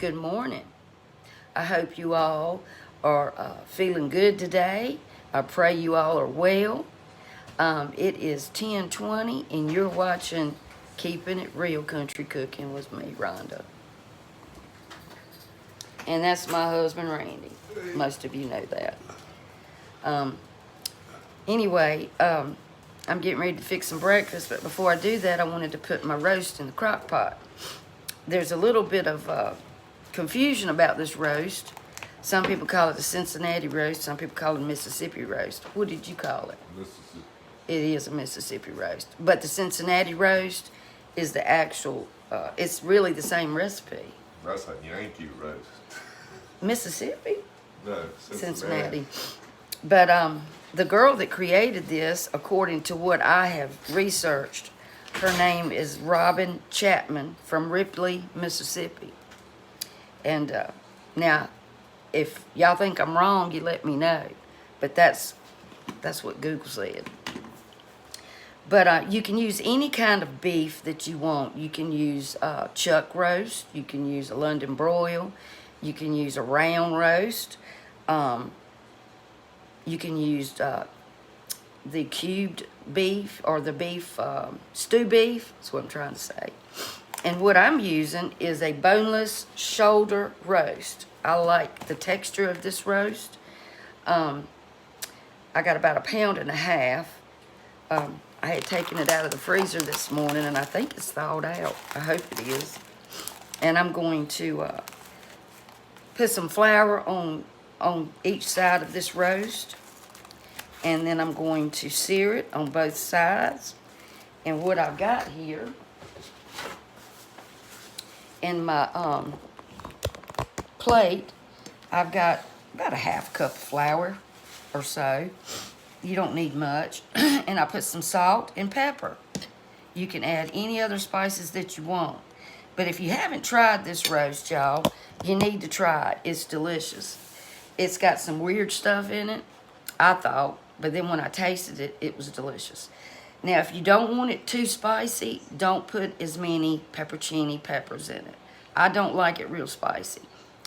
Good morning. I hope you all are feeling good today. I pray you all are well. It is 10:20 and you're watching Keeping It Real Country Cooking with me, Rhonda. And that's my husband, Randy. Most of you know that. Anyway, I'm getting ready to fix some breakfast, but before I do that, I wanted to put my roast in the crock pot. There's a little bit of confusion about this roast. Some people call it a Cincinnati roast. Some people call it a Mississippi roast. What did you call it? Mississippi. It is a Mississippi roast. But the Cincinnati roast is the actual, it's really the same recipe. That's a Yankee roast. Mississippi? No, Cincinnati. But the girl that created this, according to what I have researched, her name is Robin Chapman from Ripley, Mississippi. And now, if y'all think I'm wrong, you let me know. But that's what Google said. But you can use any kind of beef that you want. You can use chuck roast. You can use a London broil. You can use a round roast. You can use the cubed beef or the beef, stew beef. That's what I'm trying to say. And what I'm using is a boneless shoulder roast. I like the texture of this roast. I got about 1.5 pounds. I had taken it out of the freezer this morning, and I think it's thawed out. I hope it is. And I'm going to put some flour on each side of this roast. And then I'm going to sear it on both sides. And what I've got here in my plate, I've got about 1/2 cup of flour or so. You don't need much. And I put some salt and pepper. You can add any other spices that you want. But if you haven't tried this roast, y'all, you need to try it. It's delicious. It's got some weird stuff in it, I thought. But then when I tasted it, it was delicious. Now, if you don't want it too spicy, don't put as many pepperoncini peppers in it. I don't like it real spicy.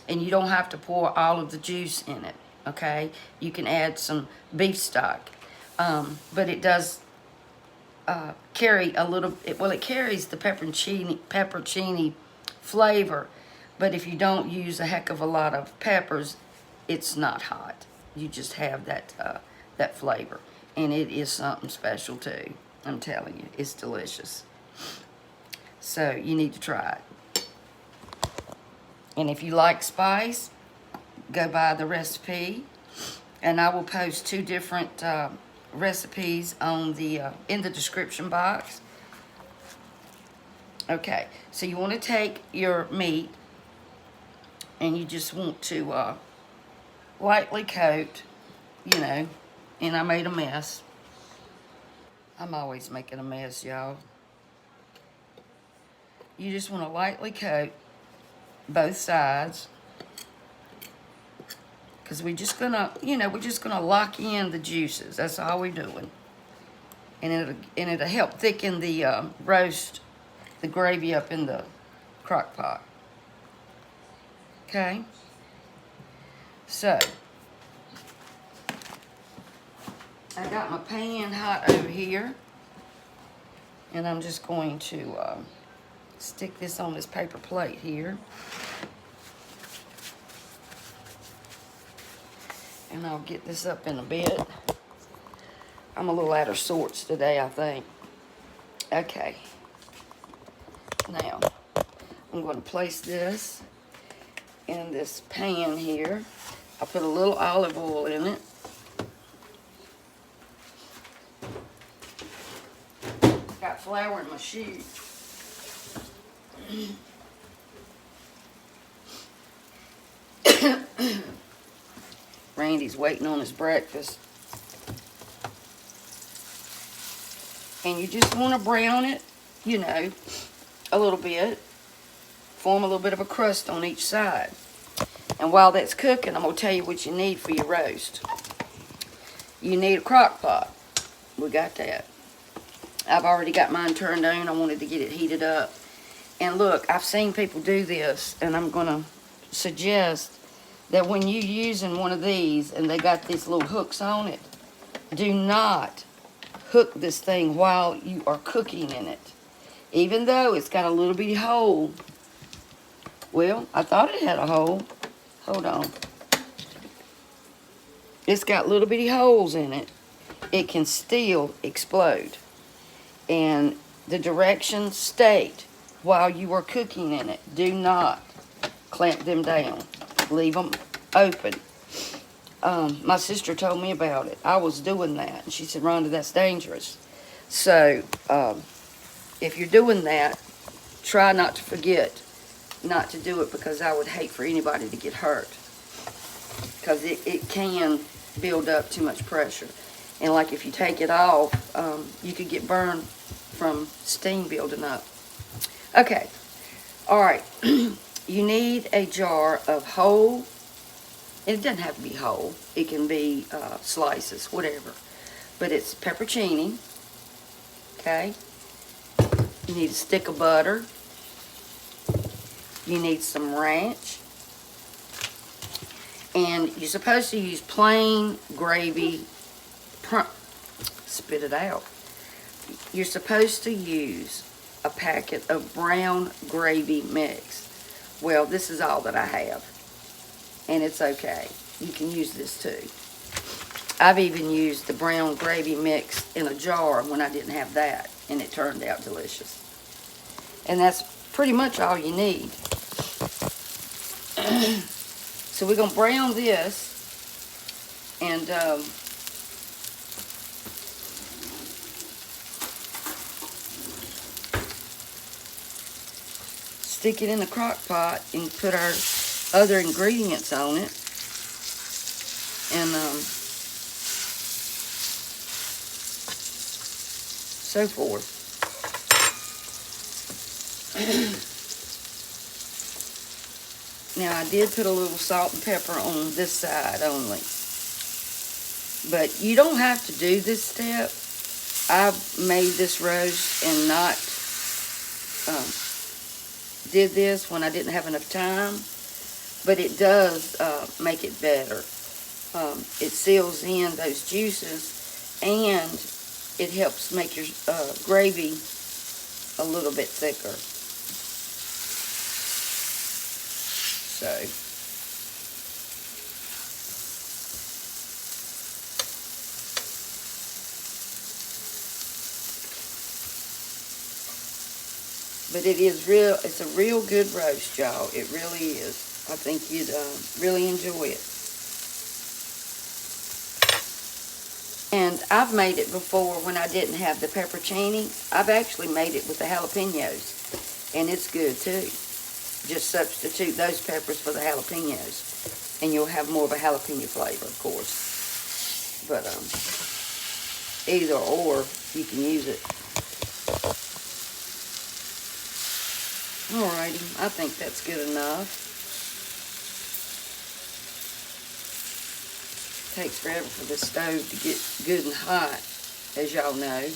And you don't have to pour all of the juice in it, okay? You can add some beef stock. But it does carry a little, it carries the pepperoncini flavor. But if you don't use a heck of a lot of peppers, it's not hot. You just have that flavor. And it is something special too. I'm telling you, it's delicious. So you need to try it. And if you like spice, go buy the recipe. And I will post 2 different recipes on in the description box. Okay, so you want to take your meat and you just want to lightly coat, you know, and I made a mess. I'm always making a mess, y'all. You just want to lightly coat both sides, because we're just gonna, we're just gonna lock in the juices. That's all we're doing. And it'll help thicken the roast, the gravy up in the crock pot. Okay? So, I got my pan hot over here, and I'm just going to stick this on this paper plate here. And I'll get this up in a bit. I'm a little out of sorts today, I think. Okay. Now, I'm going to place this in this pan here. I'll put a little olive oil in it. Got flour in my shoe. Randy's waiting on his breakfast. And you just want to brown it, a little bit. Form a little bit of a crust on each side. And while that's cooking, I'm going to tell you what you need for your roast. You need a crock pot. We got that. I've already got mine turned on. I wanted to get it heated up. And look, I've seen people do this, and I'm going to suggest that when you're using one of these and they got these little hooks on it, do not hook this thing while you are cooking in it. Even though it's got a little bitty hole. Well, I thought it had a hole. Hold on. It's got little bitty holes in it. It can still explode. And the directions state while you are cooking in it, do not clamp them down. Leave them open. My sister told me about it. I was doing that. And she said, Rhonda, that's dangerous. So, if you're doing that, try not to forget not to do it, because I would hate for anybody to get hurt. Because it can build up too much pressure. And like if you take it off, you could get burned from steam building up. Okay. All right. You need a jar of whole. It doesn't have to be whole. It can be slices, whatever. But it's peppercini. Okay. You need a stick of butter. You need some ranch. And you're supposed to use plain gravy. Spit it out. You're supposed to use a packet of brown gravy mix. Well, this is all that I have. And it's okay. You can use this too. I've even used the brown gravy mix in a jar when I didn't have that. And it turned out delicious. And that's pretty much all you need. So we're going to brown this. And stick it in the crock pot and put our other ingredients on it. And so forth. Now, I did put a little salt and pepper on this side only. But you don't have to do this step. I've made this roast and not did this when I didn't have enough time. But it does make it better. It seals in those juices, and it helps make your gravy a little bit thicker. So, but it is real. It's a real good roast, y'all. It really is. I think you'd really enjoy it. And I've made it before when I didn't have the peppercini. I've actually made it with the jalapenos, and it's good too. Just substitute those peppers for the jalapenos, and you'll have more of a jalapeno flavor, of course. But either or, you can use it. Alrighty, I think that's good enough. Takes forever for the stove to get good and hot, as y'all know.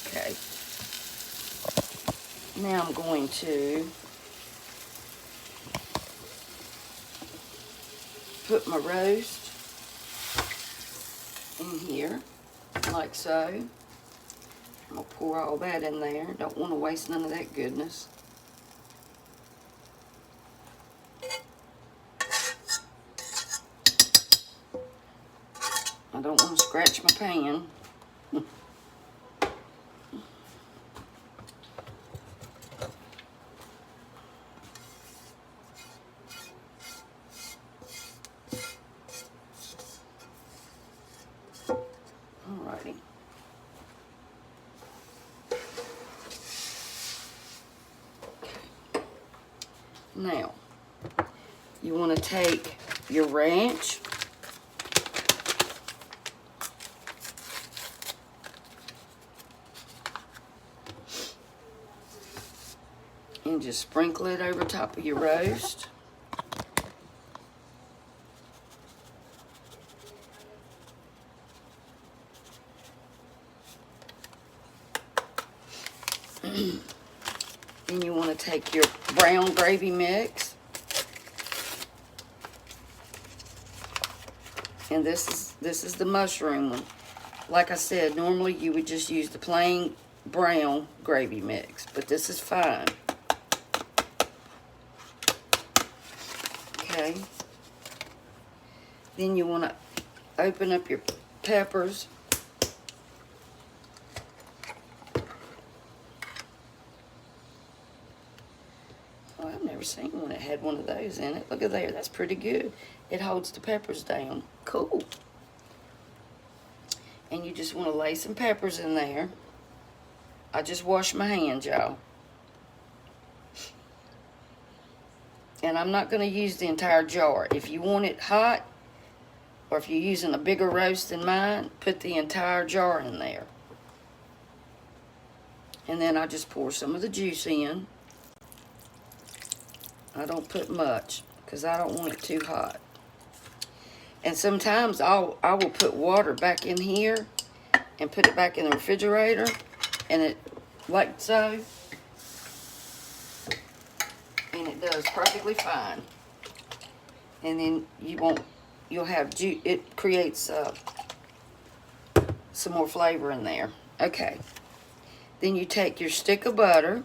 Okay. Now I'm going to put my roast in here, like so. I'm going to pour all that in there. Don't want to waste none of that goodness. I don't want to scratch my pan. Alrighty. Okay. Now, you want to take your ranch and just sprinkle it over top of your roast. Then you want to take your brown gravy mix. And this is the mushroom one. Like I said, normally you would just use the plain brown gravy mix, but this is fine. Okay. Then you want to open up your peppers. Oh, I've never seen one that had one of those in it. Look at there, that's pretty good. It holds the peppers down. Cool. And you just want to lay some peppers in there. I just washed my hands, y'all. And I'm not going to use the entire jar. If you want it hot, or if you're using a bigger roast than mine, put the entire jar in there. And then I just pour some of the juice in. I don't put much because I don't want it too hot. And sometimes I will put water back in here and put it back in the refrigerator, and it like so, and it does perfectly fine. And then you'll have juice. It creates some more flavor in there. Okay. Then you take your stick of butter.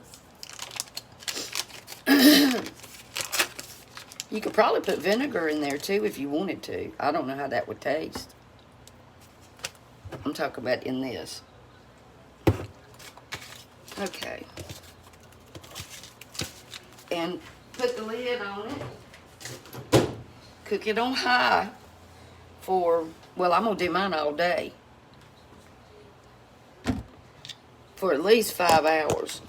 You could probably put vinegar in there too if you wanted to. I don't know how that would taste. I'm talking about in this. Okay. And put the lid on it. Cook it on high for, well, I'm going to do mine all day. For at least 5 hours.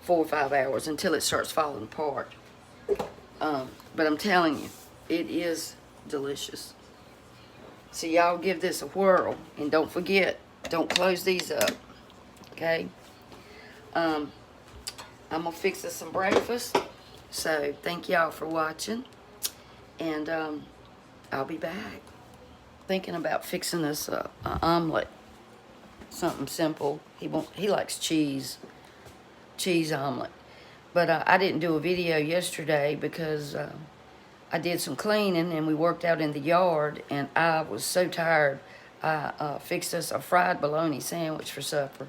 4 or 5 hours until it starts falling apart. But I'm telling you, it is delicious. So y'all give this a whirl. And don't forget, don't close these up. Okay? I'm going to fix us some breakfast. So thank y'all for watching. And I'll be back. Thinking about fixing us an omelet. Something simple. He likes cheese omelet. But I didn't do a video yesterday because I did some cleaning and we worked out in the yard, and I was so tired. I fixed us a fried bologna sandwich for supper,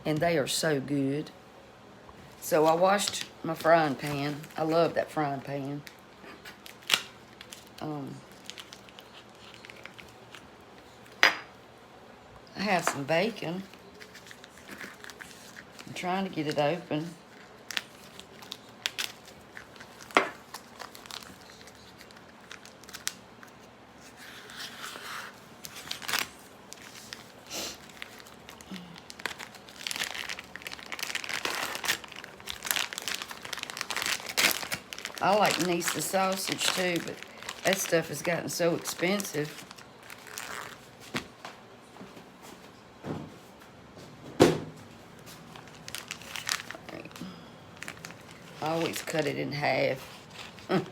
and they are so good. So I washed my frying pan. I love that frying pan. I have some bacon. I'm trying to get it open. I like Nisa sausage too, but that stuff has gotten so expensive. I always cut it in half. I'm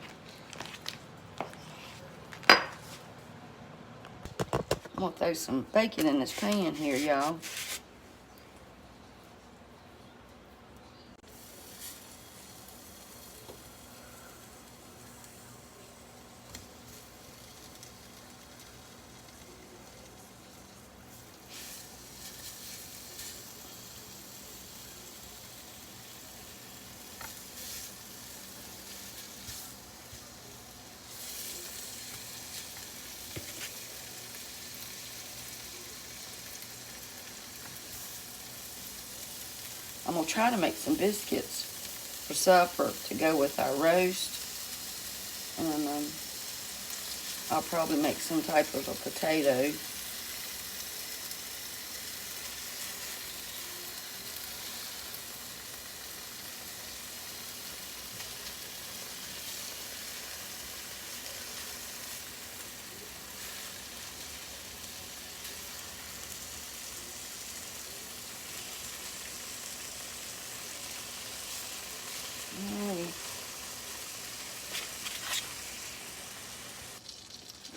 gonna throw some bacon in this pan here, y'all. I'm gonna try to make some biscuits for supper to go with our roast. And I'll probably make some type of a potato.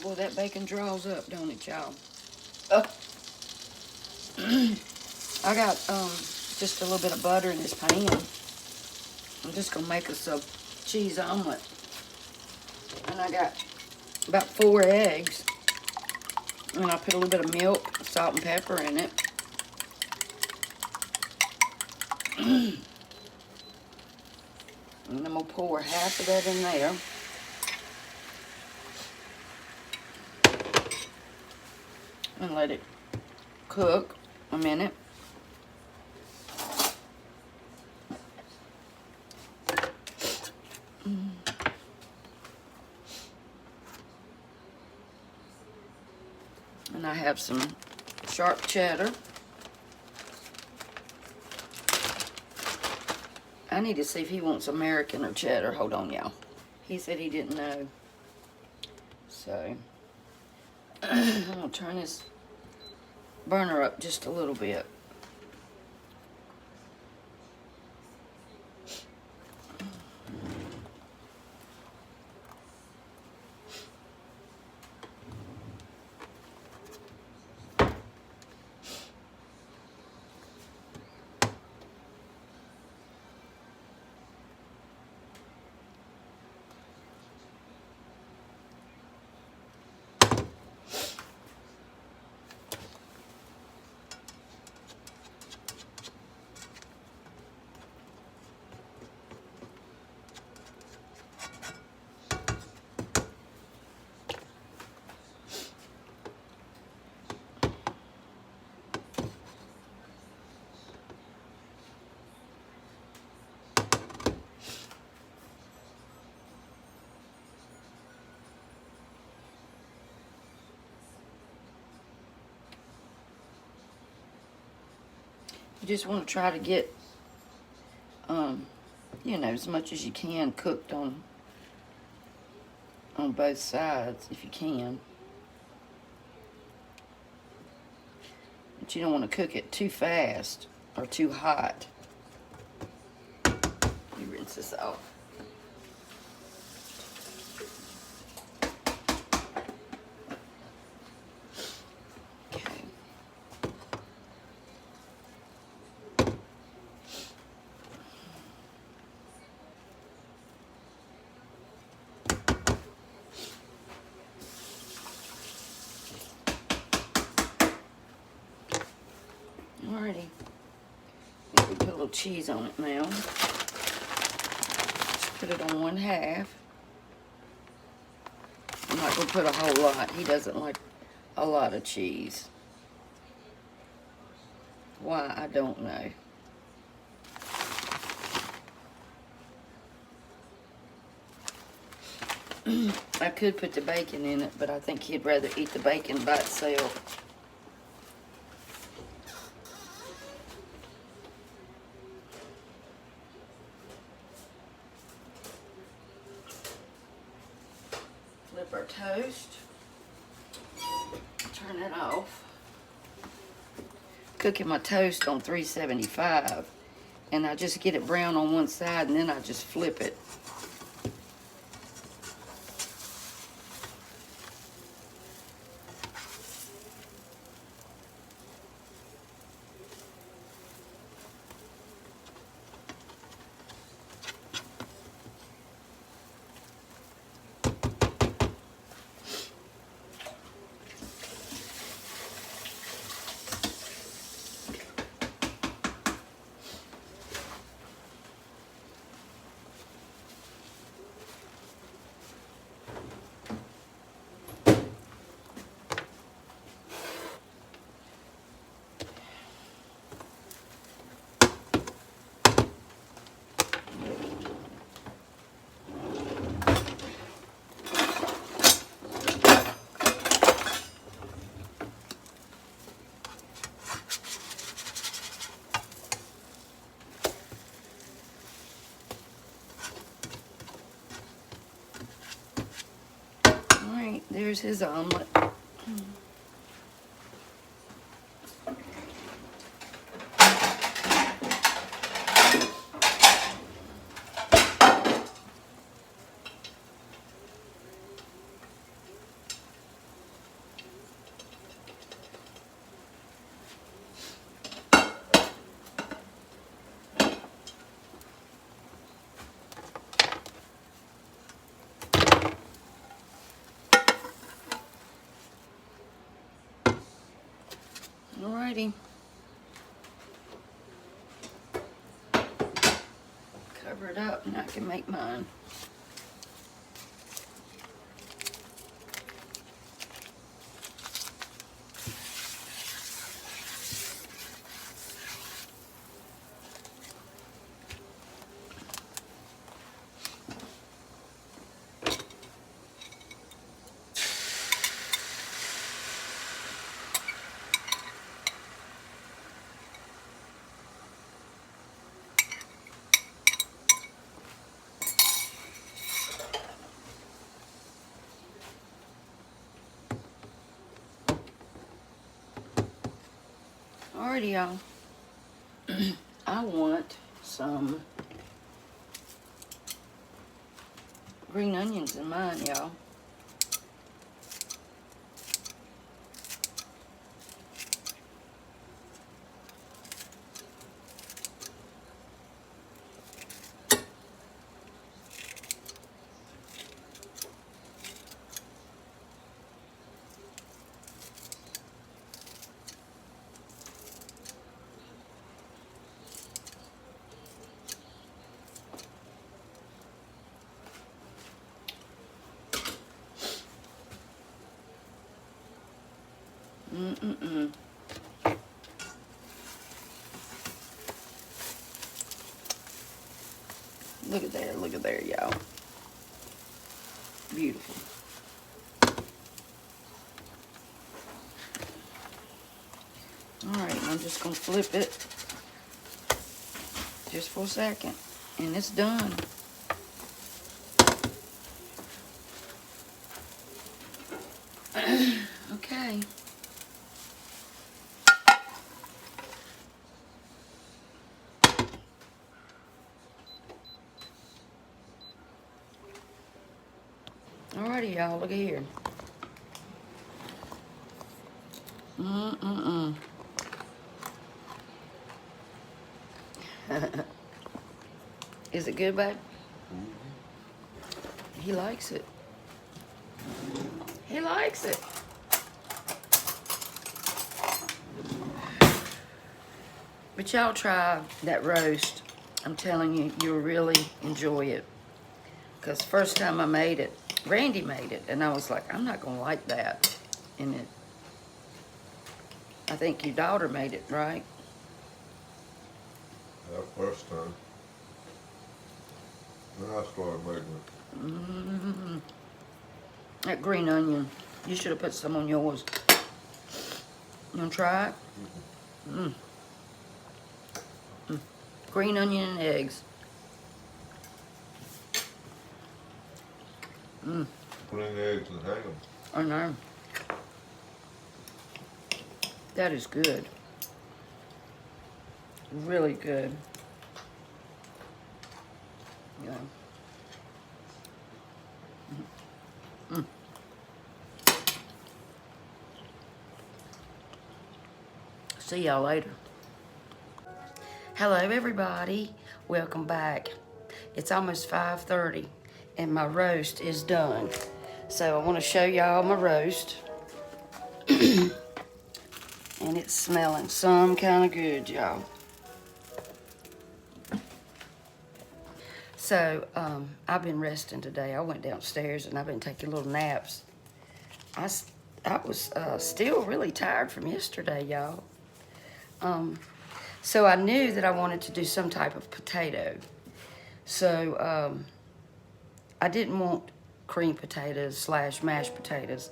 Boy, that bacon draws up, don't it, y'all? I got just a little bit of butter in this pan. I'm just gonna make us a cheese omelet. And I got about 4 eggs. And I put a little bit of milk, salt, and pepper in it. And I'm gonna pour half of that in there. And let it cook a minute. And I have some sharp cheddar. I need to see if he wants American or cheddar. Hold on, y'all. He said he didn't know. So, I'm going to turn this burner up just a little bit. You just want to try to get, you know, as much as you can cooked on both sides, if you can. But you don't want to cook it too fast or too hot. You rinse this off. Alrighty, we put a little cheese on it now. Just put it on 1/2. I'm not going to put a whole lot. He doesn't like a lot of cheese. Why, I don't know. I could put the bacon in it, but I think he'd rather eat the bacon by itself. Flip our toast. Turn it off. Cooking my toast on 375, and I just get it brown on one side, and then I just flip it. There's his omelet. Alrighty. Cover it up and I can make mine. Alrighty, y'all. I want some green onions in mine, y'all. Look at there, y'all. Beautiful. Alright, I'm just gonna flip it just for a second, and it's done. Okay. Alrighty, y'all, look at here. Is it good, babe? He likes it. He likes it. But y'all try that roast. I'm telling you, you'll really enjoy it. Because first time I made it, Randy made it, and I was like, I'm not gonna like that in it. I think your daughter made it, right? That first time. Then I started making it. That green onion, you should have put some on yours. You wanna try it? Green onion and eggs. Put in the eggs and hang them. I know. That is good. Really good. Yeah. See y'all later. Hello everybody. Welcome back. It's almost 5:30 and my roast is done. So I want to show y'all my roast. And it's smelling some kind of good, y'all. So, I've been resting today. I went downstairs and I've been taking little naps. I was still really tired from yesterday, y'all. So I knew that I wanted to do some type of potato. So, I didn't want cream potatoes / mashed potatoes.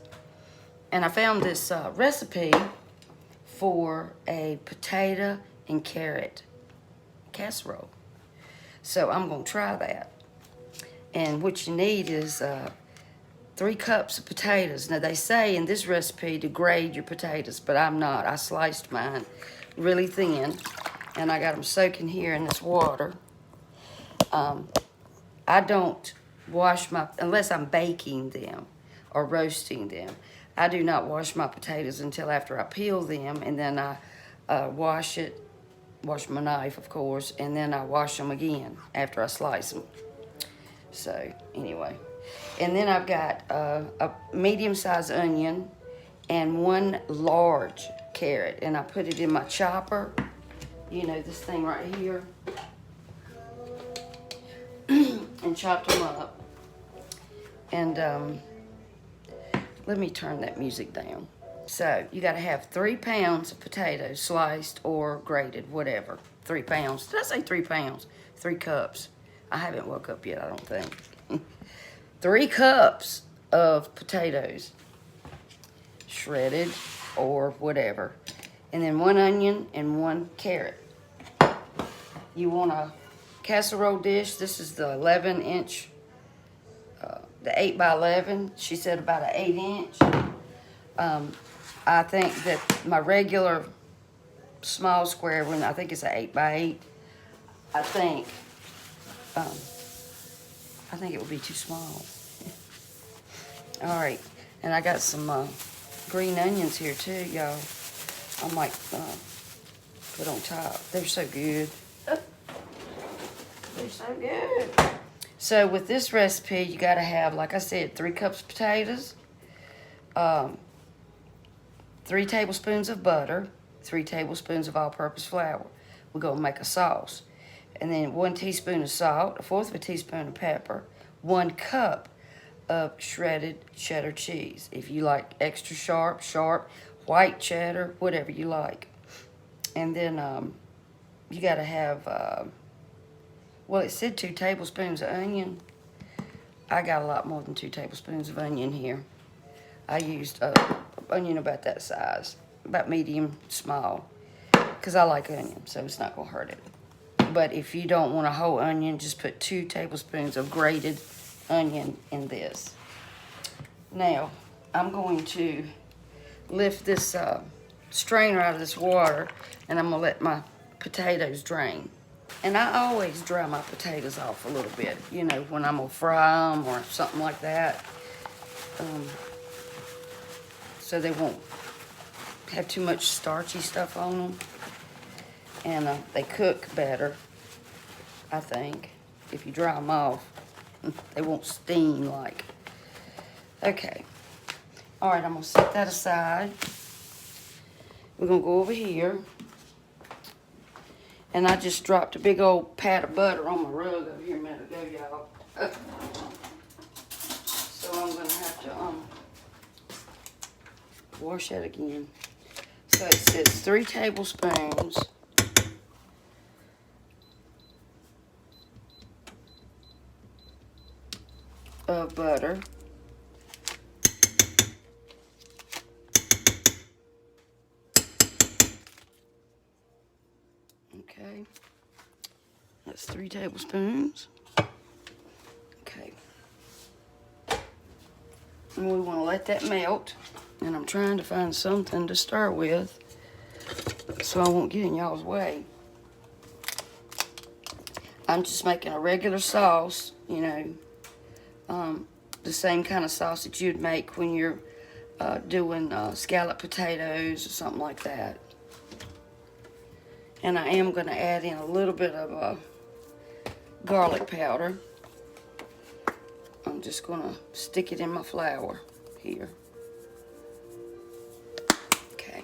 And I found this recipe for a potato and carrot casserole. So I'm gonna try that. And what you need is 3 cups of potatoes. Now they say in this recipe to grate your potatoes, but I'm not. I sliced mine really thin and I got them soaking here in this water. I don't wash my, unless I'm baking them or roasting them, I do not wash my potatoes until after I peel them, and then I wash my knife, of course, and then I wash them again after I slice them. So, anyway. And then I've got a medium-sized onion and 1 large carrot, and I put it in my chopper. You know, this thing right here. And chopped them up. And let me turn that music down. So you got to have 3 pounds of potatoes, sliced or grated, whatever. 3 pounds. Did I say 3 pounds? 3 cups. I haven't woke up yet, I don't think. 3 cups of potatoes, shredded or whatever. And then 1 onion and 1 carrot. You want a casserole dish. This is the 11-inch, the 8 by 11. She said about an 8-inch. I think that my regular small square one, I think it's an 8 by 8. I think it would be too small. All right, and I got some green onions here too, y'all. I might put on top. They're so good. They're so good. So with this recipe, you got to have, like I said, 3 cups of potatoes, 3 tablespoons of butter, 3 tablespoons of all-purpose flour. We're going to make a sauce. And then 1 teaspoon of salt, 1/4 of a teaspoon of pepper, 1 cup of shredded cheddar cheese. If you like extra sharp, white cheddar, whatever you like. And then you got to have, well, it said 2 tablespoons of onion. I got a lot more than 2 tablespoons of onion here. I used onion about that size, about medium small, because I like onion, so it's not going to hurt it. But if you don't want a whole onion, just put 2 tablespoons of grated onion in this. Now, I'm going to lift this strainer out of this water, and I'm going to let my potatoes drain. And I always dry my potatoes off a little bit, you know, when I'm going to fry them or something like that. So they won't have too much starchy stuff on them. And they cook better, I think, if you dry them off. They won't steam like. Okay. All right, I'm going to set that aside. We're going to go over here. And I just dropped a big old pat of butter on my rug over here a minute ago, y'all. So I'm going to have to wash that again. So it says 3 tablespoons of butter. Okay, that's 3 tablespoons. Okay, and we want to let that melt. And I'm trying to find something to start with so I won't get in y'all's way. I'm just making a regular sauce, you know, the same kind of sauce that you'd make when you're doing scalloped potatoes or something like that. And I am going to add in a little bit of garlic powder. I'm just going to stick it in my flour here. Okay.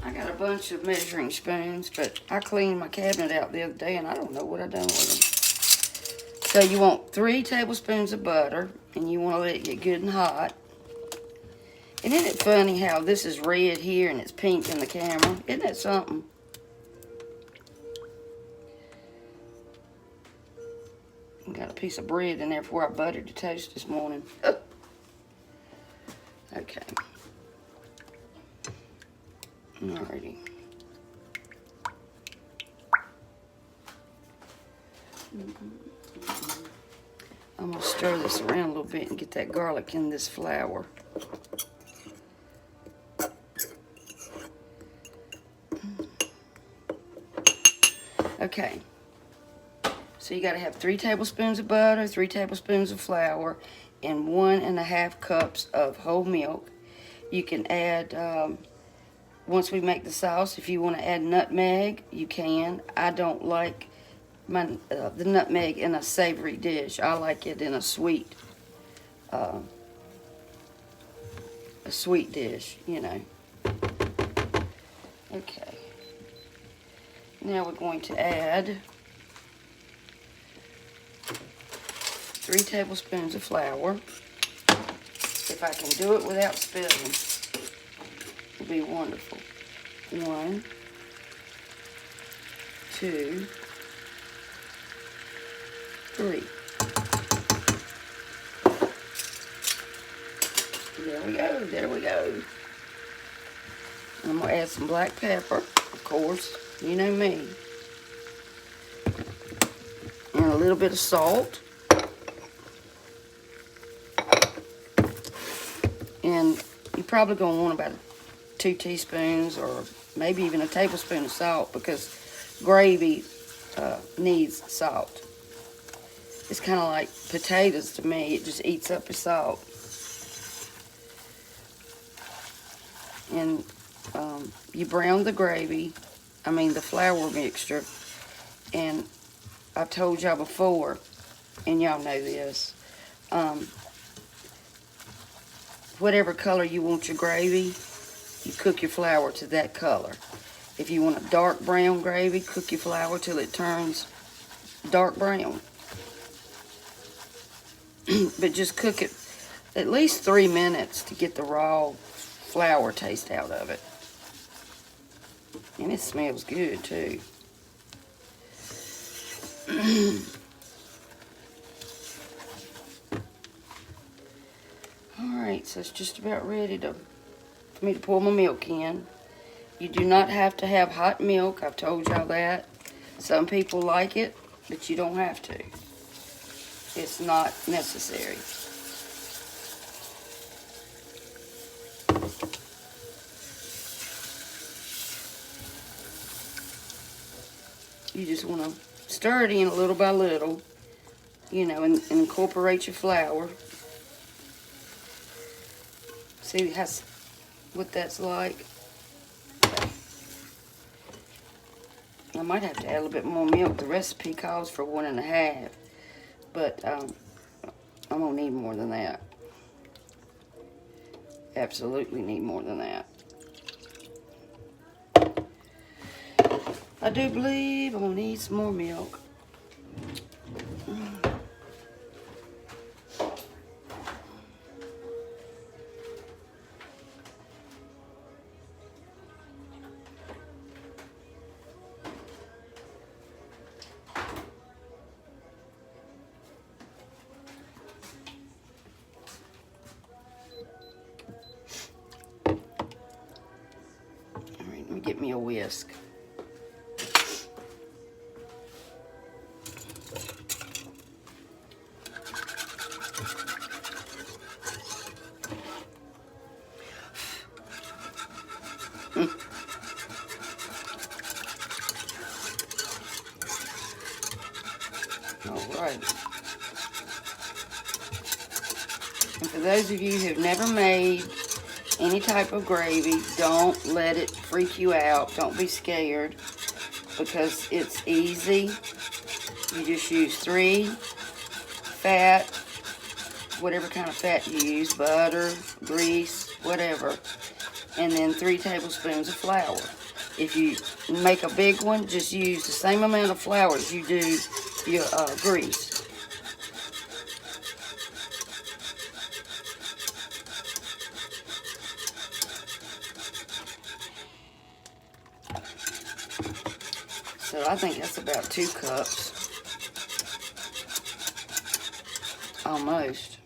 I got a bunch of measuring spoons, but I cleaned my cabinet out the other day and I don't know what I done with them. So you want 3 tablespoons of butter, and you want to let it get good and hot. And isn't it funny how this is red here and it's pink in the camera? Isn't that something? I got a piece of bread in there before I buttered the toast this morning. Okay. Alrighty. I'm going to stir this around a little bit and get that garlic in this flour. Okay. So you got to have 3 tablespoons of butter, 3 tablespoons of flour, and 1.5 cups of whole milk. You can add, once we make the sauce, if you want to add nutmeg, you can. I don't like the nutmeg in a savory dish. I like it in a sweet dish, you know. Okay. Now we're going to add 3 tablespoons of flour. If I can do it without spilling, it'll be wonderful. 1, 2, 3. There we go, there we go. I'm gonna add some black pepper, of course, you know me. And a little bit of salt. And you're probably gonna want about 2 teaspoons or maybe even a tablespoon of salt, because gravy needs salt. It's kind of like potatoes to me. It just eats up the salt. And you brown the gravy, the flour mixture. And I've told y'all before, and y'all know this, whatever color you want your gravy, you cook your flour to that color. If you want a dark brown gravy, cook your flour till it turns dark brown. But just cook it at least 3 minutes to get the raw flour taste out of it. And it smells good too. Alright, so it's just about ready for me to pour my milk in. You do not have to have hot milk. I've told y'all that. Some people like it, but you don't have to. It's not necessary. You just want to stir it in little by little, you know, and incorporate your flour. See what that's like? I might have to add a little bit more milk. The recipe calls for 1.5, but I'm gonna need more than that. Absolutely need more than that. I do believe I'm gonna need some more milk. Let me get me a whisk. All right. And for those of you who've never made any type of gravy, don't let it freak you out. Don't be scared, because it's easy. You just use 3 fat, whatever kind of fat you use, butter, grease, whatever, and then 3 tablespoons of flour. If you make a big one, just use the same amount of flour as you do your grease. So I think that's about 2 cups. Almost.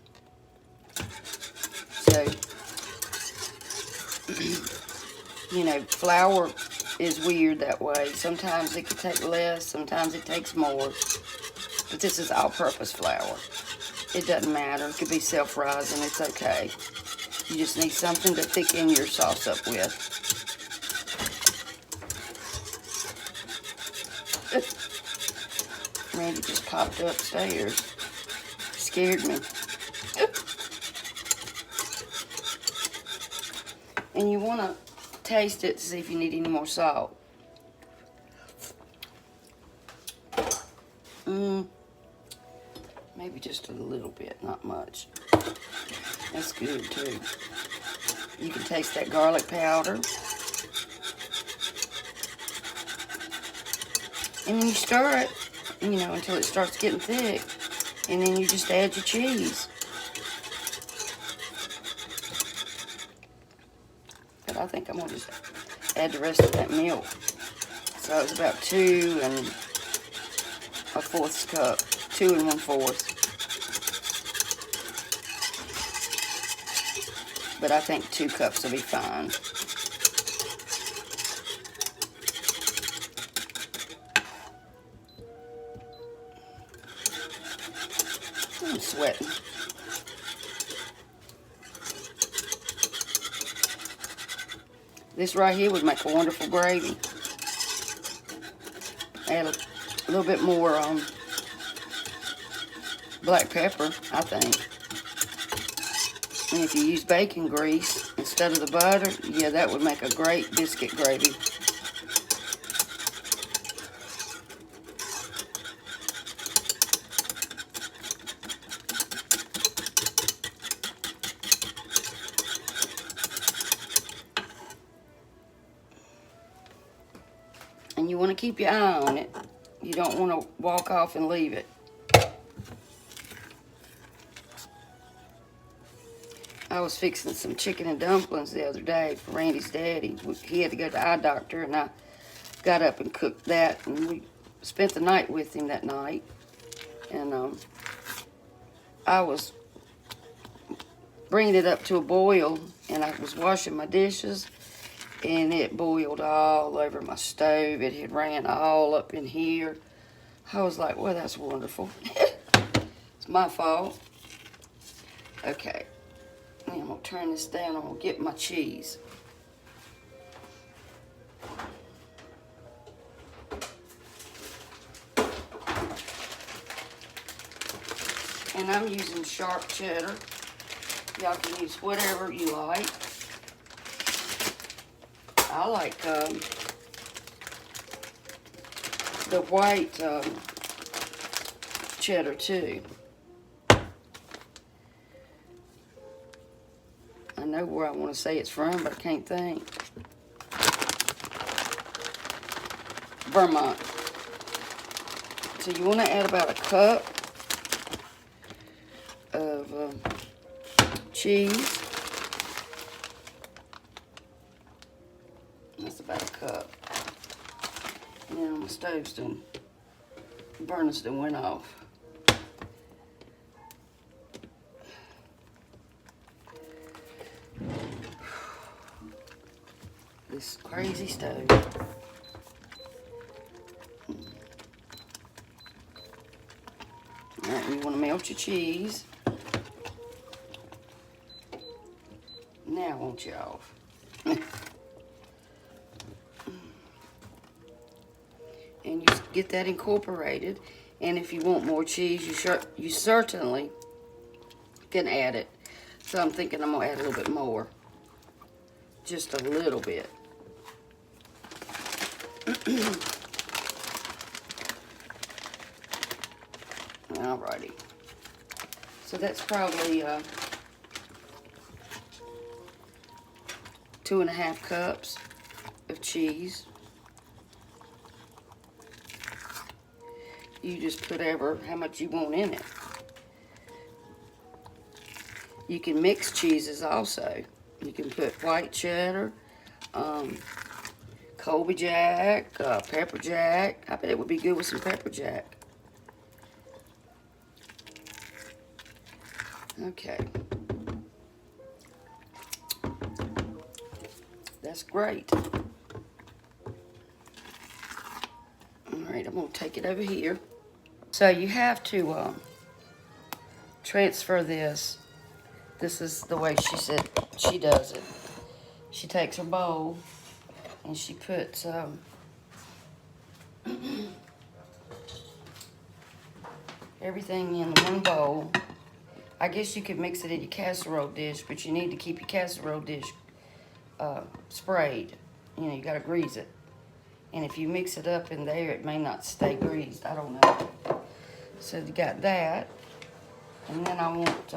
So, you know, flour is weird that way. Sometimes it can take less, sometimes it takes more. But this is all-purpose flour. It doesn't matter. It could be self-rising. It's okay. You just need something to thicken your sauce up with. Randy just popped upstairs. Scared me. And you want to taste it to see if you need any more salt. Maybe just a little bit, not much. That's good too. You can taste that garlic powder. And then you stir it, you know, until it starts getting thick. And then you just add your cheese. But I think I'm going to just add the rest of that milk. So it's about 2 1/4 cup. 2 1/4. But I think 2 cups will be fine. I'm sweating. This right here would make a wonderful gravy. Add a little bit more black pepper, I think. And if you use bacon grease instead of the butter, yeah, that would make a great biscuit gravy. And you want to keep your eye on it. You don't want to walk off and leave it. I was fixing some chicken and dumplings the other day for Randy's daddy. He had to go to the eye doctor, and I got up and cooked that, and we spent the night with him that night. And I was bringing it up to a boil, and I was washing my dishes, and it boiled all over my stove. It had ran all up in here. I was like, well, that's wonderful. It's my fault. Okay. Now I'm going to turn this down. I'm going to get my cheese. And I'm using sharp cheddar. Y'all can use whatever you like. I like the white cheddar too. I know where I want to say it's from, but I can't think. Vermont. So you want to add about a cup of cheese. That's about a cup. Now my stove's done, burner's done went off. This crazy stove. Alright, you want to melt your cheese. Now I want you off. And you get that incorporated. And if you want more cheese, you certainly can add it. So I'm thinking I'm going to add a little bit more. Just a little bit. Alrighty. So that's probably 2 1/2 cups of cheese. You just put how much you want in it. You can mix cheeses also. You can put white cheddar, Colby Jack, pepper jack. I bet it would be good with some pepper jack. Okay. That's great. Alright, I'm going to take it over here. So you have to transfer this. This is the way she said she does it. She takes her bowl and she puts everything in one bowl. I guess you could mix it in your casserole dish, but you need to keep your casserole dish sprayed. You know, you gotta grease it. And if you mix it up in there, it may not stay greased. I don't know. So you got that. And then I want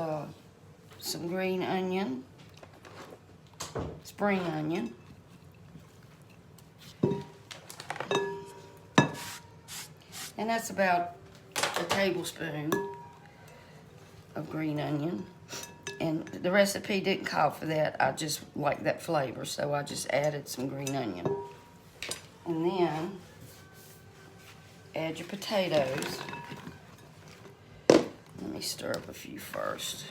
some green onion, spring onion. And that's about a tablespoon of green onion. And the recipe didn't call for that. I just like that flavor, so I just added some green onion. And then add your potatoes. Let me stir up a few first.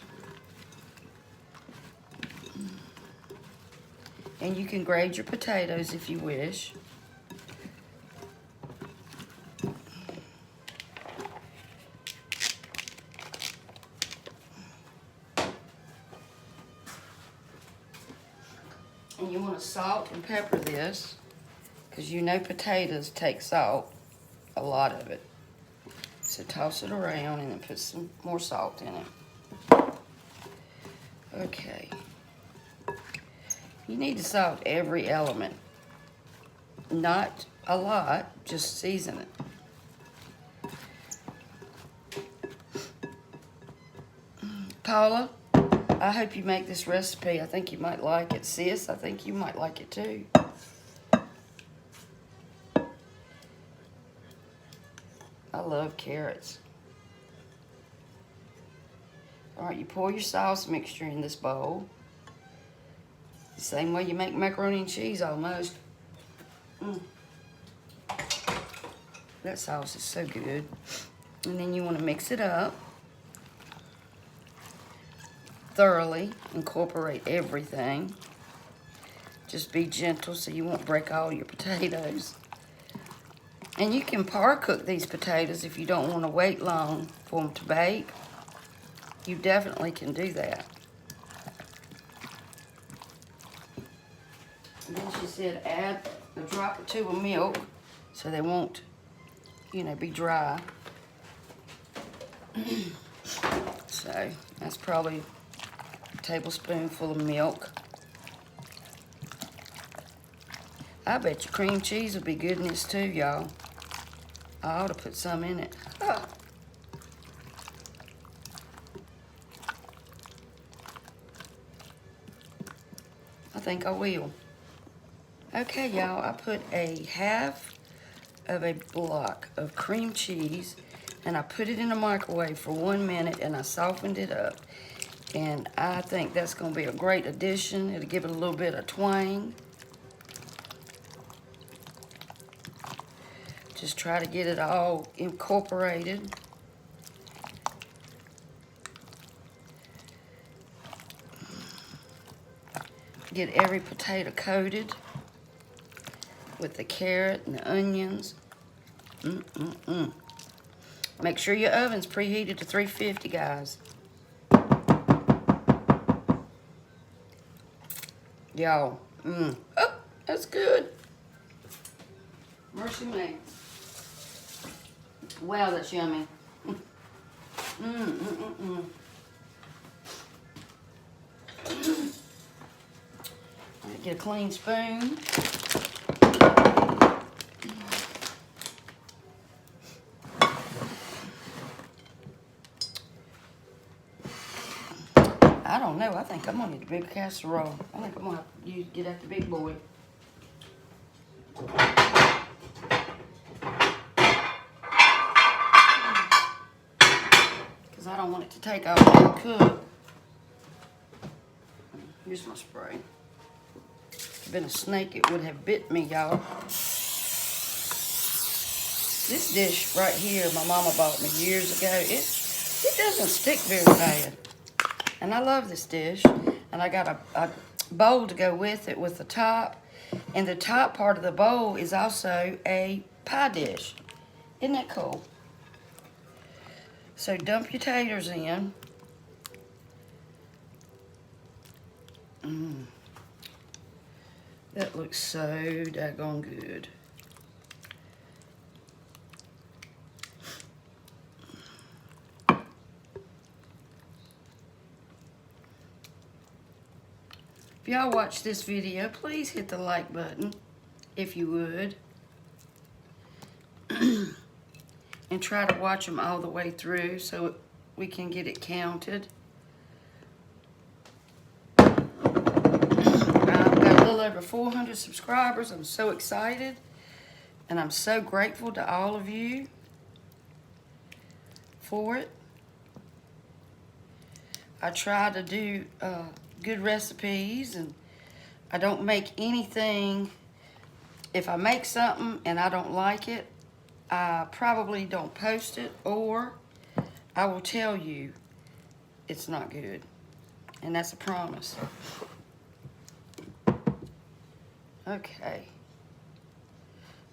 And you can grate your potatoes if you wish. And you want to salt and pepper this, because you know potatoes take salt, a lot of it. So toss it around and then put some more salt in it. Okay. You need to salt every element. Not a lot, just season it. Paula, I hope you make this recipe. I think you might like it. Sis, I think you might like it too. I love carrots. All right, you pour your sauce mixture in this bowl. The same way you make macaroni and cheese almost. That sauce is so good. And then you want to mix it up thoroughly. Incorporate everything. Just be gentle so you won't break all your potatoes. And you can par cook these potatoes if you don't want to wait long for them to bake. You definitely can do that. And then she said add a drop or two of milk so they won't, you know, be dry. So that's probably a tablespoonful of milk. I bet your cream cheese will be good in this too, y'all. I ought to put some in it. Ah. I think I will. Okay, y'all, I put a half of a block of cream cheese and I put it in the microwave for 1 minute and I softened it up. And I think that's gonna be a great addition. It'll give it a little bit of twang. Just try to get it all incorporated. Get every potato coated with the carrot and the onions. Make sure your oven's preheated to 350, guys. Y'all, oh, that's good. Mercy me. Wow, that's yummy. Get a clean spoon. I don't know. I think I'm gonna need a big casserole. I think I'm gonna have to get out the big boy. Because I don't want it to take all day to cook. Here's my spray. If it had been a snake, it would have bit me, y'all. This dish right here, my mama bought me years ago. It doesn't stick very bad. And I love this dish. And I got a bowl to go with it with the top. And the top part of the bowl is also a pie dish. Isn't that cool? So dump your taters in. That looks so daggone good. If y'all watch this video, please hit the like button, if you would. And try to watch them all the way through so we can get it counted. I've got a little over 400 subscribers. I'm so excited. And I'm so grateful to all of you for it. I try to do good recipes, and I don't make anything. If I make something and I don't like it, I probably don't post it, or I will tell you it's not good. And that's a promise. Okay.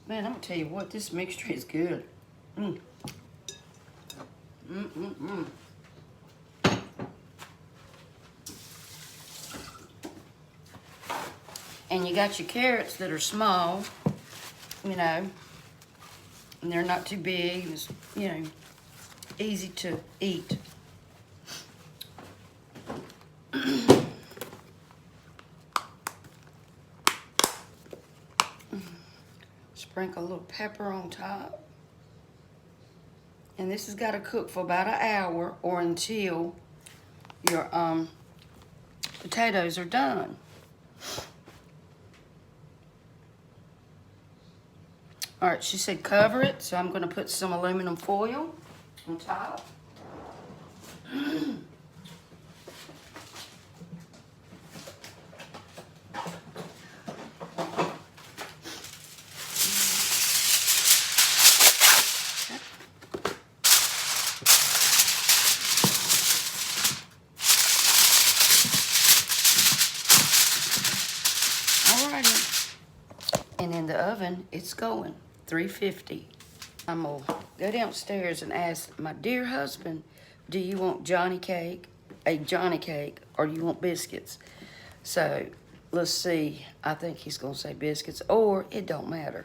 Man, I'm gonna tell you what, this mixture is good. And you got your carrots that are small, you know, and they're not too big. It's, you know, easy to eat. Sprinkle a little pepper on top. And this has got to cook for about an hour or until your potatoes are done. All right, she said cover it, so I'm going to put some aluminum foil on top. Alrighty, and in the oven, it's going 350. I'm gonna go downstairs and ask my dear husband, do you want a Johnny cake, or do you want biscuits? So let's see. I think he's gonna say biscuits, or it don't matter.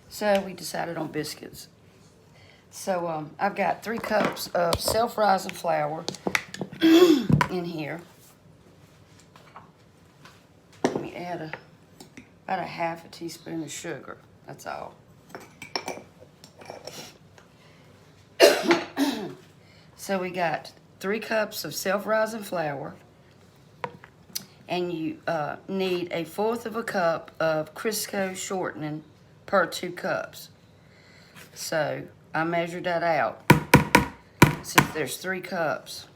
So we decided on biscuits. So I've got 3 cups of self-rising flour in here. Let me add about a half a teaspoon of sugar. That's all. So we got 3 cups of self-rising flour, and you need 1/4 of a cup of Crisco shortening per 2 cups. So I measured that out since there's 3 cups.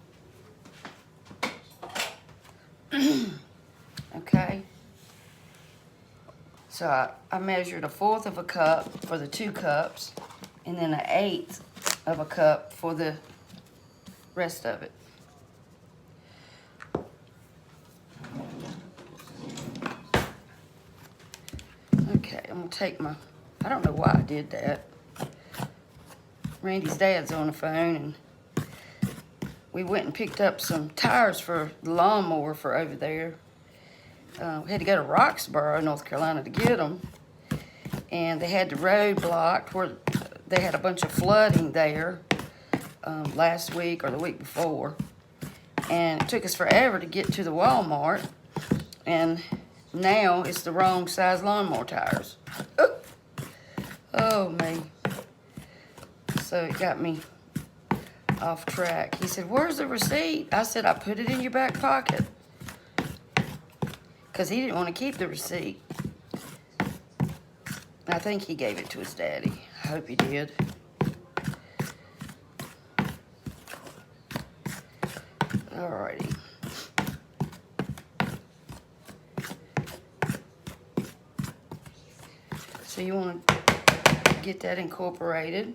Okay. So I measured 1/4 of a cup for the 2 cups, and then 1/8 of a cup for the rest of it. Okay, I'm gonna take my, I don't know why I did that. Randy's dad's on the phone, and we went and picked up some tires for the lawnmower for over there. We had to go to Roxborough, North Carolina to get them. And they had the road blocked where they had a bunch of flooding there last week or the week before. And it took us forever to get to the Walmart. And now it's the wrong size lawnmower tires. Oh, me. So it got me off track. He said, where's the receipt? I said, I put it in your back pocket. Because he didn't want to keep the receipt. I think he gave it to his daddy. I hope he did. Alrighty. So you want to get that incorporated.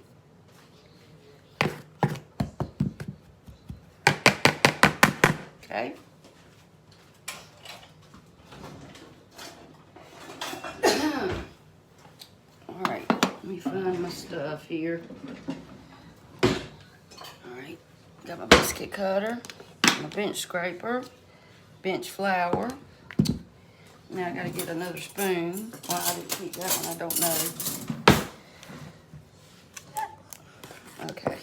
Okay. Alright, let me find my stuff here. Alright, got my biscuit cutter, my bench scraper, bench flour. Now I gotta get another spoon. Why I didn't keep that one, I don't know. Okay.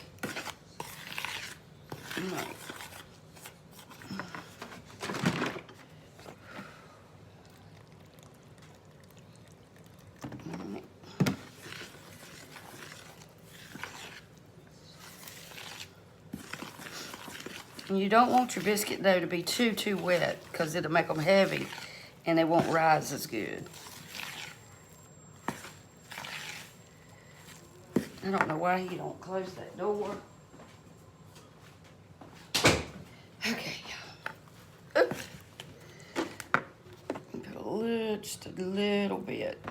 Alright. And you don't want your biscuit dough to be too wet because it'll make them heavy and they won't rise as good. I don't know why you don't close that door. Okay. Oops. Put just a little bit.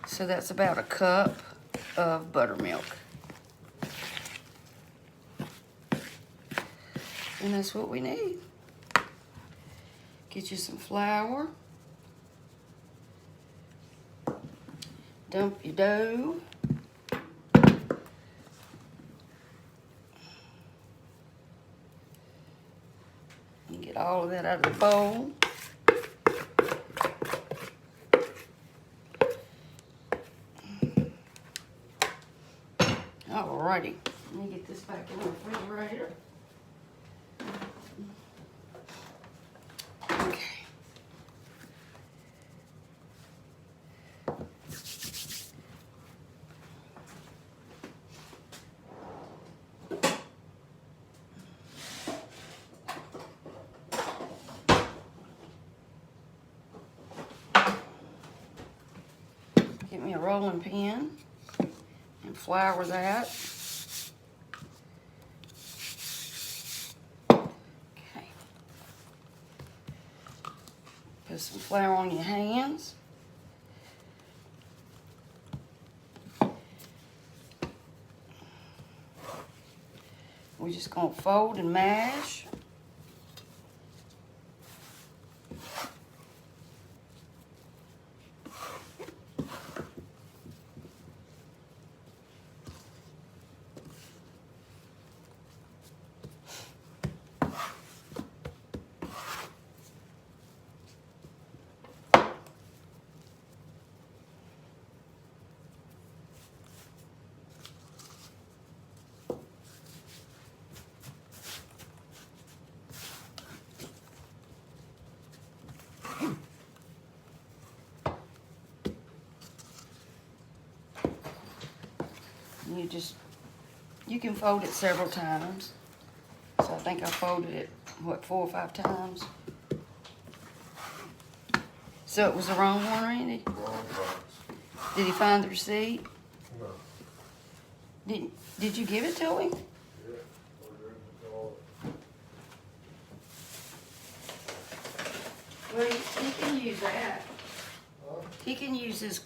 So that's about a cup of buttermilk. And that's what we need. Get you some flour. Dump your dough. And get all of that out of the bowl. Alrighty, let me get this back in the refrigerator. Okay. Get me a rolling pin and flour that. Okay. Put some flour on your hands. We're just gonna fold and mash. You can fold it several times. So I think I folded it, what, 4 or 5 times? So it was the wrong one, Randy? Wrong box. Did he find the receipt? No. Did you give it to him? Yeah. We're in the door. Well, he can use that. Huh? He can use his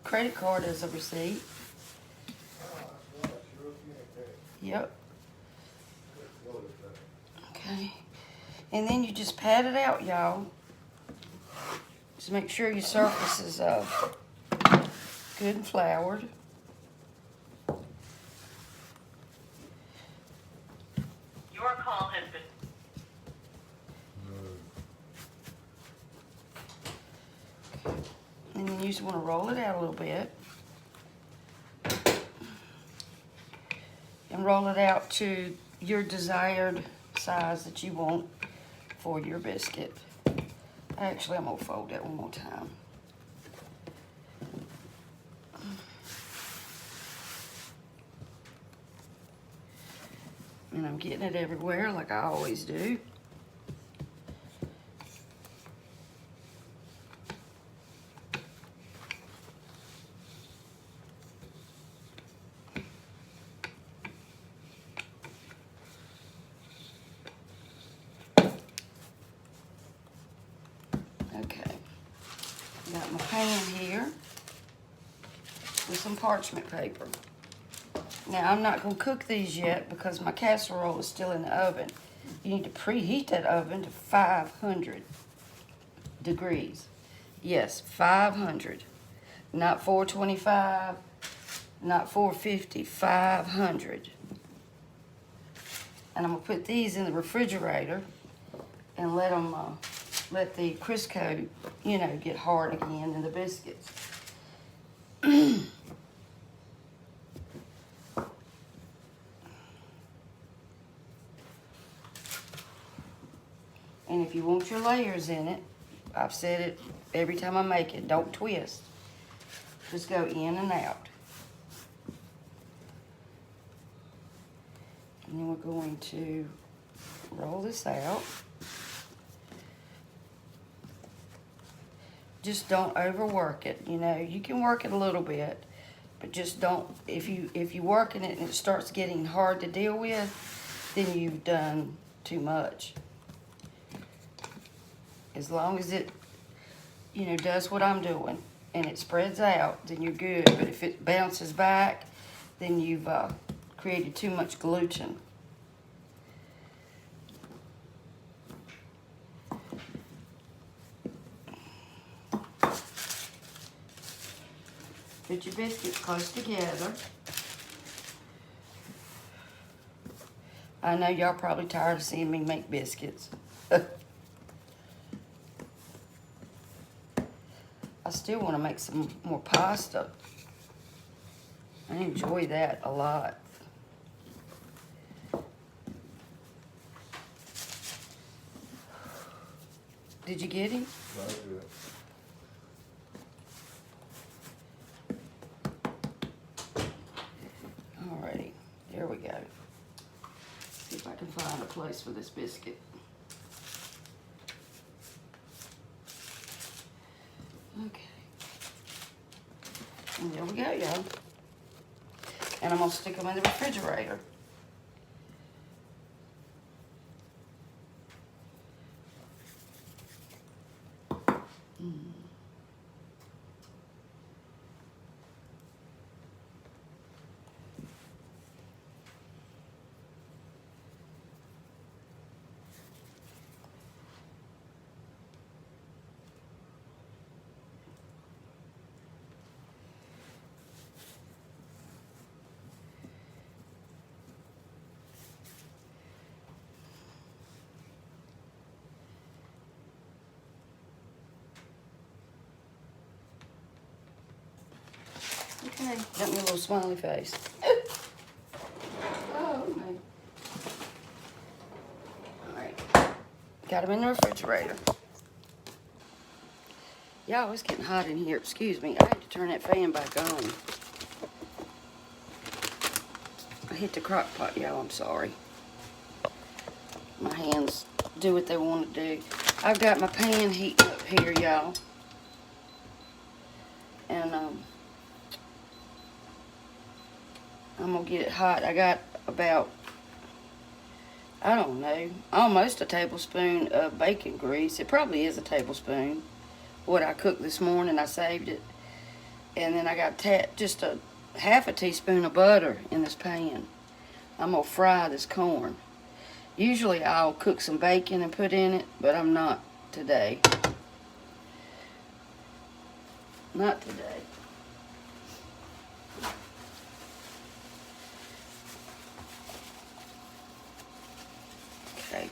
credit card as a receipt. Yep. Okay. And then you just pat it out, y'all. Just make sure your surface is good and floured. Your call has been... And then you just want to roll it out a little bit. And roll it out to your desired size that you want for your biscuit. Actually, I'm gonna fold that one more time. And I'm getting it everywhere like I always do. Okay, got my pan here with some parchment paper. Now, I'm not going to cook these yet because my casserole is still in the oven. You need to preheat that oven to 500 degrees. Yes, 500. Not 425, not 450, 500. And I'm going to put these in the refrigerator and let them, let the Crisco, you know, get hard again in the biscuits. And if you want your layers in it, I've said it every time I make it, don't twist. Just go in and out. And then we're going to roll this out. Just don't overwork it. You know, you can work it a little bit, but just don't. If you working it and it starts getting hard to deal with, then you've done too much. As long as it, you know, does what I'm doing and it spreads out, then you're good. But if it bounces back, then you've created too much gluten. Put your biscuits close together. I know y'all probably tired of seeing me make biscuits. I still want to make some more pasta. I enjoy that a lot. Did you get him? Not good. Alrighty, there we go. See if I can find a place for this biscuit. Okay. And there we go, y'all. And I'm gonna stick them in the refrigerator. Okay, got me a little smiley face. Oh, okay. Alright, got them in the refrigerator. Y'all, it's getting hot in here. Excuse me, I had to turn that fan back on. I hit the crock pot, y'all, I'm sorry. My hands do what they want to do. I've got my pan heating up here, y'all. And, I'm gonna get it hot. I got about, I don't know, almost a tablespoon of bacon grease. It probably is a tablespoon. What I cooked this morning, I saved it. And then I got just a half a teaspoon of butter in this pan. I'm gonna fry this corn. Usually I'll cook some bacon and put in it, but I'm not today. Not today. Okay.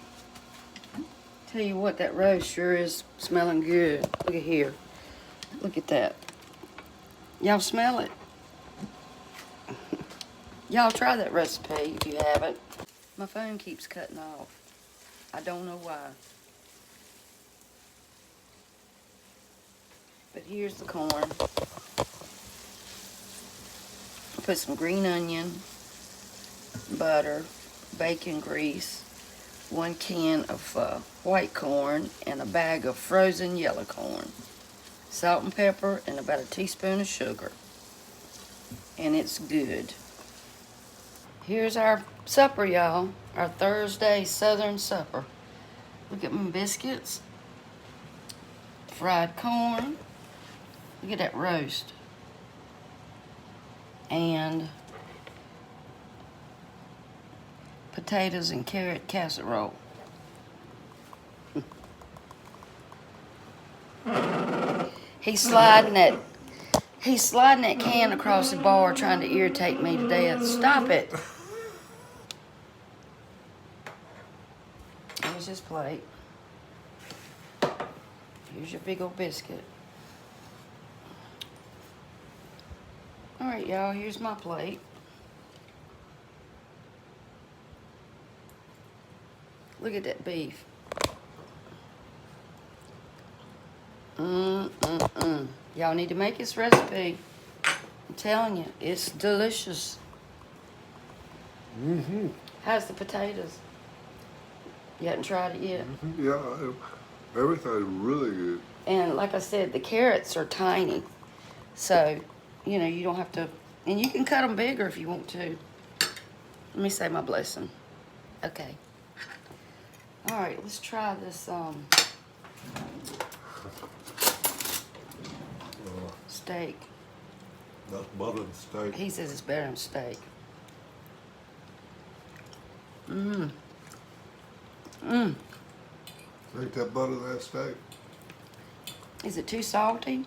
Tell you what, that roast sure is smelling good. Look at here. Look at that. Y'all smell it? Y'all try that recipe if you haven't. My phone keeps cutting off. I don't know why. But here's the corn. Put some green onion, butter, bacon grease, 1 can of white corn, and a bag of frozen yellow corn. Salt and pepper, and about a teaspoon of sugar. And it's good. Here's our supper, y'all. Our Thursday Southern supper. Look at my biscuits. Fried corn. Look at that roast. And potatoes and carrot casserole. He's sliding that can across the bar trying to irritate me to death. Stop it. Here's his plate. Here's your big old biscuit. All right, y'all, here's my plate. Look at that beef. Y'all need to make this recipe. I'm telling you, it's delicious. How's the potatoes? You hadn't tried it yet? Yeah, everything's really good. And like I said, the carrots are tiny. So, you know, you don't have to, and you can cut them bigger if you want to. Let me say my blessing. Okay. All right, let's try this steak. That's butter and steak. He says it's better than steak. Mmm. Mmm. Ain't that butter that steak? Is it too salty?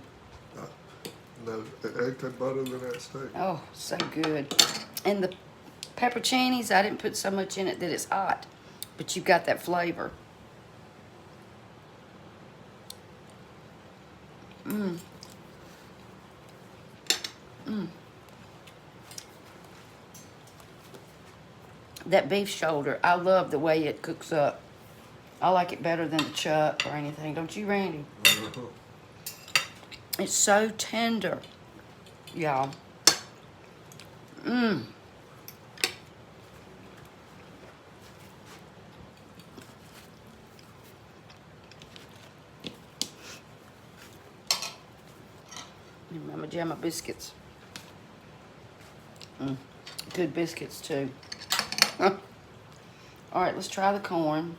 No, ain't that butter than that steak? Oh, so good. And the pepperoncinis, I didn't put so much in it that it's hot, but you've got that flavor. Mmm. Mmm. That beef shoulder, I love the way it cooks up. I like it better than the chuck or anything. Don't you, Randy? It's so tender, y'all. Mmm. I'm gonna jam my biscuits. Good biscuits too. All right, let's try the corn.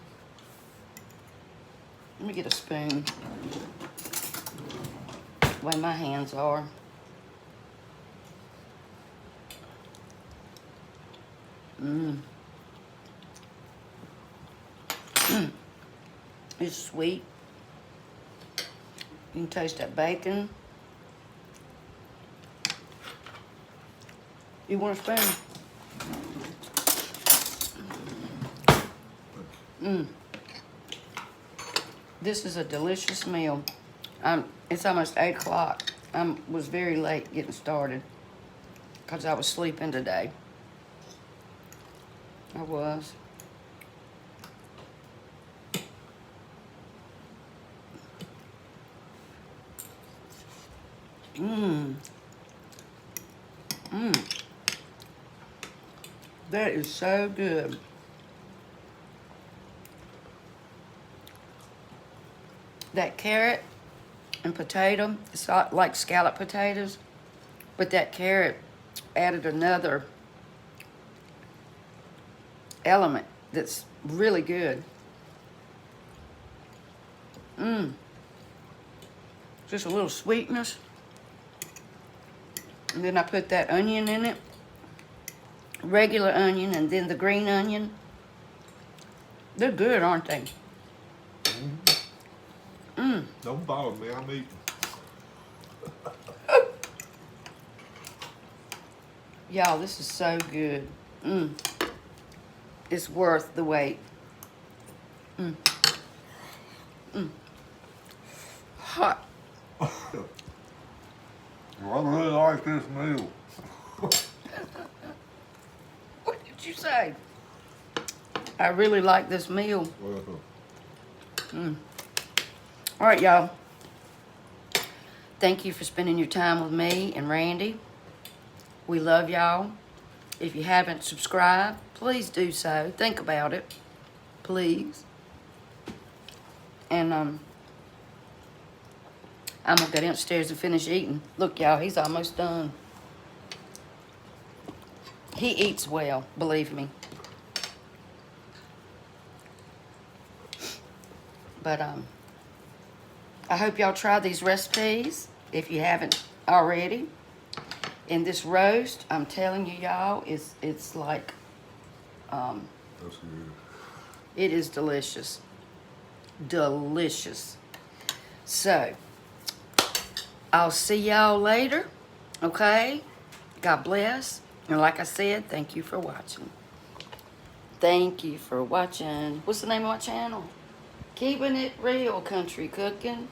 Let me get a spoon. The way my hands are. It's sweet. You can taste that bacon. You want a spoon? This is a delicious meal. It's almost 8 o'clock. I was very late getting started because I was sleeping today. I was. That is so good. That carrot and potato, it's not like scallop potatoes, but that carrot added another element that's really good. Just a little sweetness. And then I put that onion in it. Regular onion and then the green onion. They're good, aren't they? Don't bother me, I'm eating. Y'all, this is so good. It's worth the wait. Hot. Well, I really like this meal. What did you say? I really like this meal. All right, y'all. Thank you for spending your time with me and Randy. We love y'all. If you haven't subscribed, please do so. Think about it, please. And I'm gonna go downstairs and finish eating. Look, y'all, he's almost done. He eats well, believe me. But I hope y'all try these recipes if you haven't already. And this roast, I'm telling you, y'all, it's like That's good. it is delicious. Delicious. So, I'll see y'all later, okay? God bless. And like I said, thank you for watching. Thank you for watching. What's the name of my channel? Keeping It Real Country Cooking.